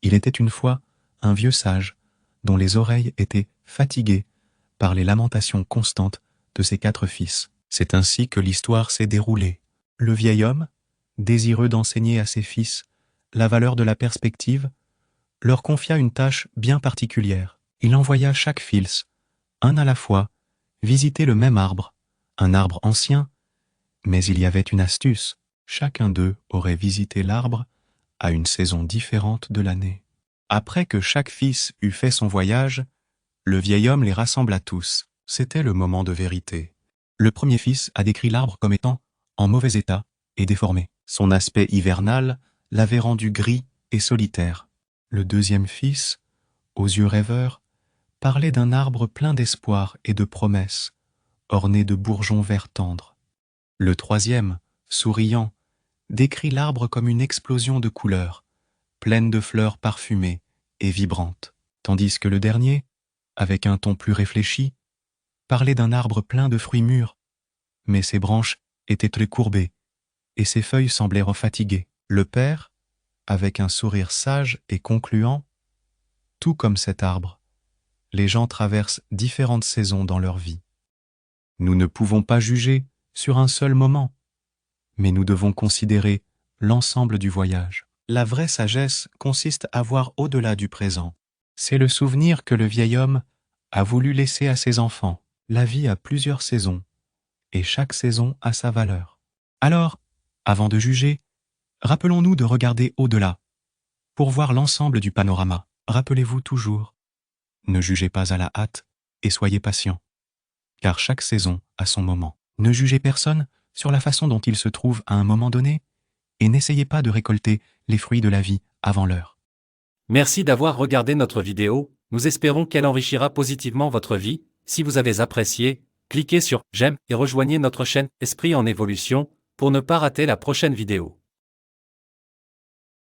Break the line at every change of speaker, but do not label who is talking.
Il était une fois un vieux sage, dont les oreilles étaient fatiguées par les lamentations constantes de ses 4 fils. C'est ainsi que l'histoire s'est déroulée. Le vieil homme, désireux d'enseigner à ses fils la valeur de la perspective, leur confia une tâche bien particulière. Il envoya chaque fils, un à la fois, visiter le même arbre, un arbre ancien, mais il y avait une astuce. Chacun d'eux aurait visité l'arbre à une saison différente de l'année. Après que chaque fils eut fait son voyage, le vieil homme les rassembla tous. C'était le moment de vérité. Le premier fils a décrit l'arbre comme étant en mauvais état et déformé. Son aspect hivernal l'avait rendu gris et solitaire. Le deuxième fils, aux yeux rêveurs, parlait d'un arbre plein d'espoir et de promesses, orné de bourgeons verts tendres. Le troisième, souriant, décrit l'arbre comme une explosion de couleurs, pleine de fleurs parfumées et vibrantes, tandis que le dernier, avec un ton plus réfléchi, parlait d'un arbre plein de fruits mûrs, mais ses branches étaient très courbées et ses feuilles semblaient fatiguées. Le père, avec un sourire sage et concluant, tout comme cet arbre, les gens traversent différentes saisons dans leur vie. Nous ne pouvons pas juger sur un seul moment, mais nous devons considérer l'ensemble du voyage. La vraie sagesse consiste à voir au-delà du présent. C'est le souvenir que le vieil homme a voulu laisser à ses enfants. La vie a plusieurs saisons, et chaque saison a sa valeur. Alors, avant de juger, rappelons-nous de regarder au-delà, pour voir l'ensemble du panorama. Rappelez-vous toujours, ne jugez pas à la hâte et soyez patient, car chaque saison a son moment. Ne jugez personne sur la façon dont il se trouve à un moment donné, et n'essayez pas de récolter les fruits de la vie avant l'heure.
Merci d'avoir regardé notre vidéo, nous espérons qu'elle enrichira positivement votre vie. Si vous avez apprécié, cliquez sur « J'aime » et rejoignez notre chaîne Esprit en évolution pour ne pas rater la prochaine vidéo.